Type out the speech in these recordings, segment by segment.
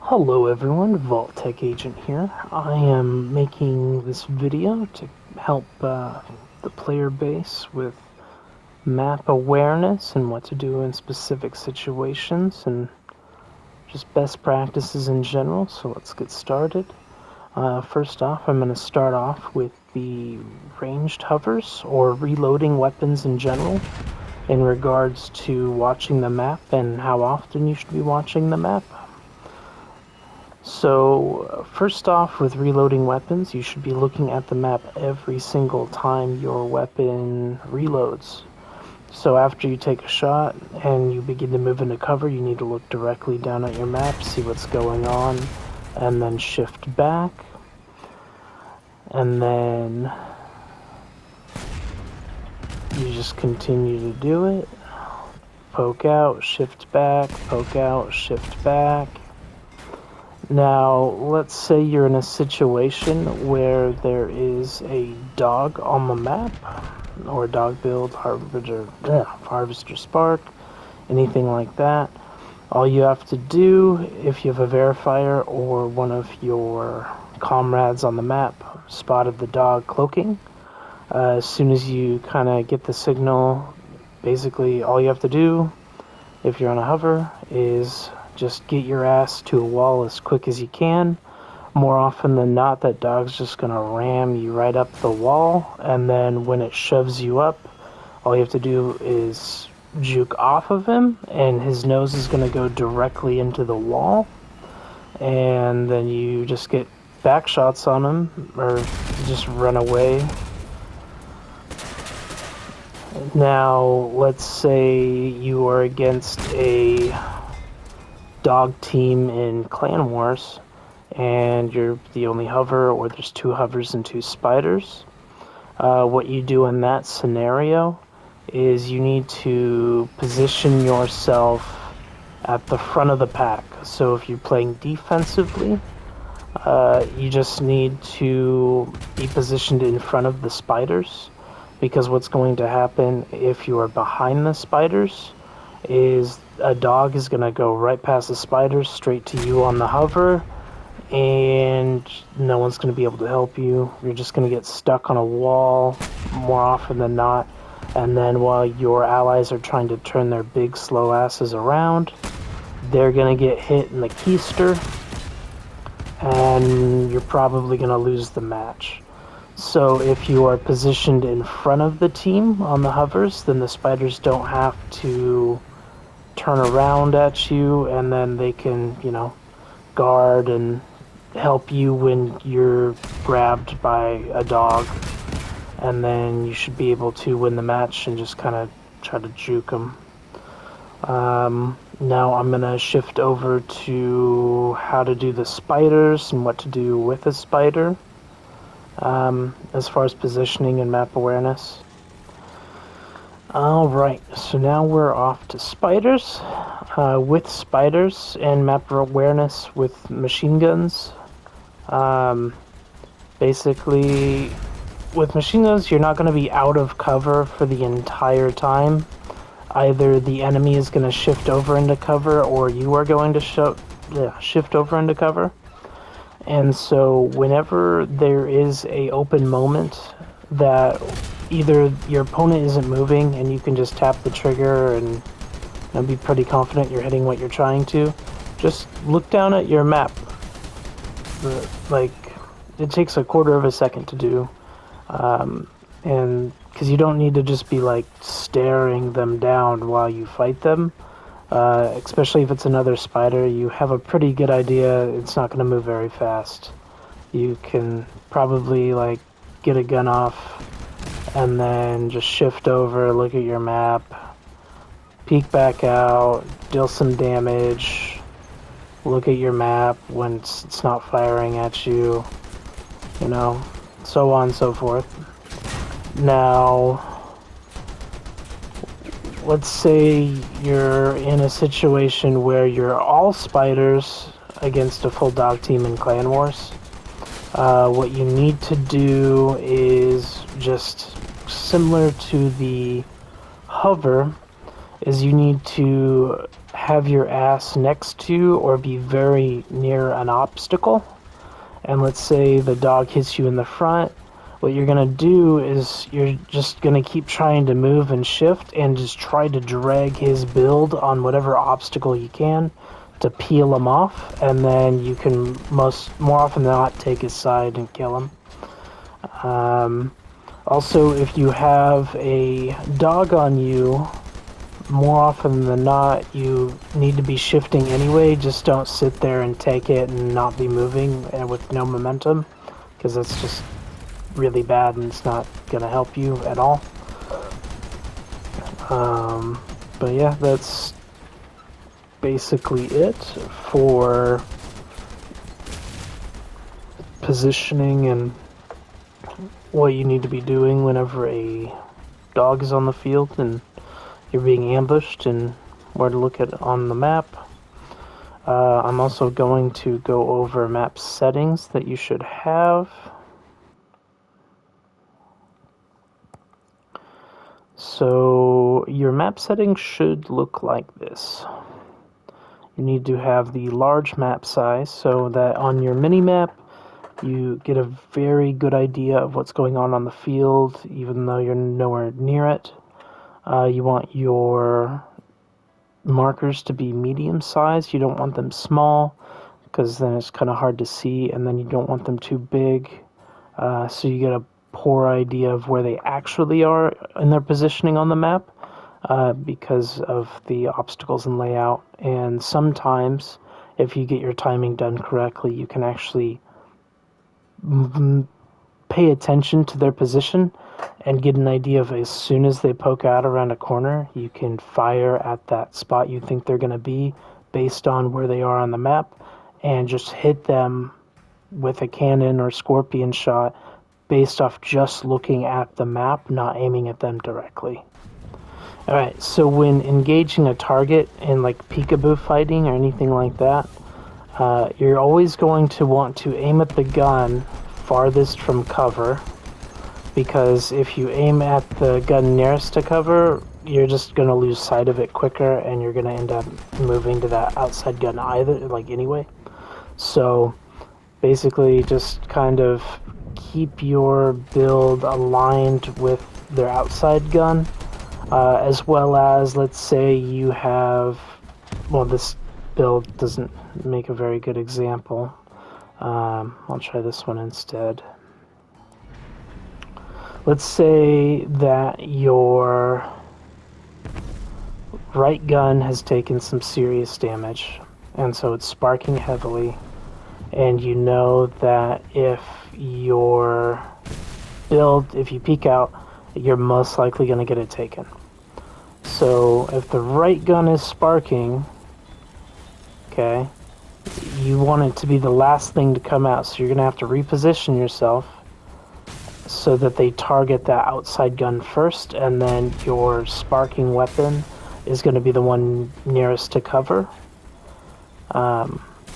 Hello everyone, Vault Tech Agent here. I am making this video to help the player base with map awareness and what to do in specific situations and just best practices in general, so let's get started. First off, I'm going to start off with the ranged hovers or reloading weapons in general in regards to watching the map and how often you should be watching the map. So, first off, with reloading weapons, you should be looking at the map every single time your weapon reloads. So after you take a shot and you begin to move into cover, you need to look directly down at your map, see what's going on, and then shift back. And then you just continue to do it. Poke out, shift back, poke out, shift back. Now, let's say you're in a situation where there is a dog on the map, or a dog build, harvester spark, anything like that. All you have to do, if you have a verifier or one of your comrades on the map spotted the dog cloaking, as soon as you kind of get the signal, basically all you have to do, if you're on a hover, is just get your ass to a wall as quick as you can. More often than not, that dog's just going to ram you right up the wall, and then when it shoves you up, all you have to do is juke off of him, and his nose is going to go directly into the wall, and then you just get back shots on him, or just run away. Now, let's say you are against a dog team in Clan Wars, and you're the only hover, or there's two hovers and two spiders. What you do in that scenario is you need to position yourself at the front of the pack. So if you're playing defensively, you just need to be positioned in front of the spiders, because what's going to happen if you are behind the spiders is a dog is going to go right past the spiders straight to you on the hover, and no one's going to be able to help you. You're just going to get stuck on a wall more often than not, and then while your allies are trying to turn their big slow asses around, they're going to get hit in the keister, and you're probably going to lose the match. So if you are positioned in front of the team on the hovers, then the spiders don't have to turn around at you, and then they can, guard and help you when you're grabbed by a dog. And then you should be able to win the match and just kind of try to juke them. Now I'm going to shift over to how to do the spiders and what to do with a spider. As far as positioning and map awareness. Alright, so now we're off to spiders. With spiders and map awareness with machine guns. Basically, with machine guns, you're not going to be out of cover for the entire time. Either the enemy is going to shift over into cover, or you are going to shift over into cover. And so whenever there is a open moment that either your opponent isn't moving and you can just tap the trigger and be pretty confident you're hitting what you're trying to, just look down at your map. It takes a quarter of a second to do. And because you don't need to just be staring them down while you fight them. Especially if it's another spider, you have a pretty good idea it's not going to move very fast. You can probably get a gun off and then just shift over, look at your map, peek back out, deal some damage, look at your map when it's not firing at you, so on and so forth. Now, let's say you're in a situation where you're all spiders against a full dog team in Clan Wars. What you need to do is just similar to the hover, is you need to have your ass next to or be very near an obstacle, and let's say the dog hits you in the front, what you're going to do is you're just going to keep trying to move and shift and just try to drag his build on whatever obstacle you can to peel him off, and then you can more often than not take his side and kill him. Also, if you have a dog on you, more often than not, you need to be shifting anyway. Just don't sit there and take it and not be moving with no momentum, because that's just really bad and it's not going to help you at all. But yeah, that's basically it for positioning and what you need to be doing whenever a dog is on the field and you're being ambushed, and where to look at on the map. I'm also going to go over map settings that you should have. So your map settings should look like this. You need to have the large map size so that on your mini map you get a very good idea of what's going on the field, even though you're nowhere near it. You want your markers to be medium size. You don't want them small, because then it's kind of hard to see, and then you don't want them too big, so you get a poor idea of where they actually are in their positioning on the map, because of the obstacles and layout. And sometimes, if you get your timing done correctly, you can actually pay attention to their position and get an idea of, as soon as they poke out around a corner, you can fire at that spot you think they're going to be based on where they are on the map, and just hit them with a cannon or scorpion shot based off just looking at the map, not aiming at them directly. Alright, so when engaging a target in like peekaboo fighting or anything like that, you're always going to want to aim at the gun farthest from cover, because if you aim at the gun nearest to cover, you're just going to lose sight of it quicker, and you're going to end up moving to that outside gun anyway. So basically just kind of keep your build aligned with their outside gun, as well as, let's say you have, well, this build doesn't make a very good example. I'll try this one instead. Let's say that your right gun has taken some serious damage, and so it's sparking heavily, and you know that if you peek out, you're most likely going to get it taken. So if the right gun is sparking, okay, you want it to be the last thing to come out, so you're going to have to reposition yourself so that they target that outside gun first, and then your sparking weapon is going to be the one nearest to cover.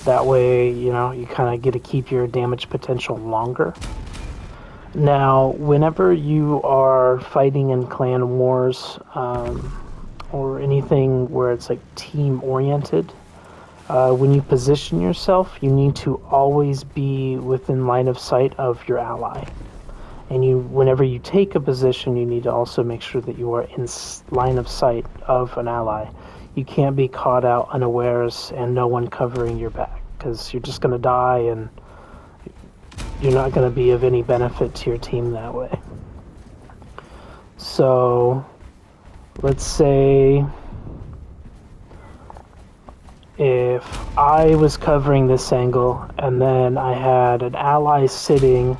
That way, you kind of get to keep your damage potential longer. Now, whenever you are fighting in clan wars, or anything where it's like team-oriented, when you position yourself, you need to always be within line of sight of your ally. And whenever you take a position, you need to also make sure that you are in line of sight of an ally. You can't be caught out unawares and no one covering your back, because you're just going to die and you're not going to be of any benefit to your team that way. So, let's say if I was covering this angle and then I had an ally sitting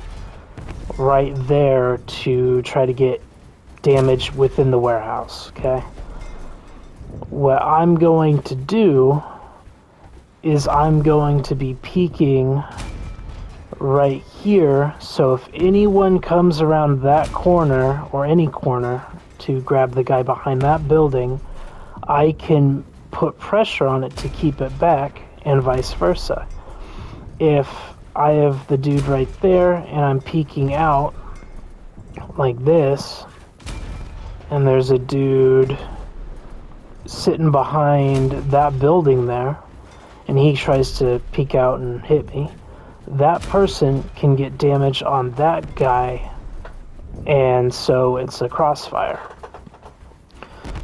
right there to try to get damage within the warehouse, okay? What I'm going to do is I'm going to be peeking right here, so if anyone comes around that corner or any corner to grab the guy behind that building, I can put pressure on it to keep it back, and vice versa. If I have the dude right there and I'm peeking out like this, and there's a dude sitting behind that building there, and he tries to peek out and hit me, that person can get damage on that guy, and so it's a crossfire.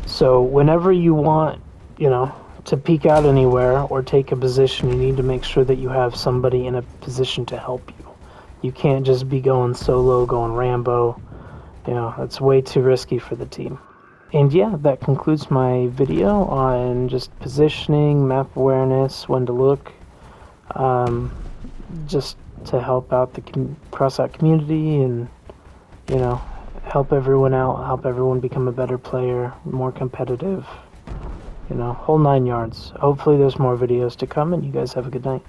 So whenever you want, to peek out anywhere or take a position, you need to make sure that you have somebody in a position to help you. You can't just be going solo, going Rambo. That's way too risky for the team. And yeah, that concludes my video on just positioning, map awareness, when to look, just to help out the CROSSOUT community and, help everyone out, help everyone become a better player, more competitive, whole 9 yards. Hopefully there's more videos to come, and you guys have a good night.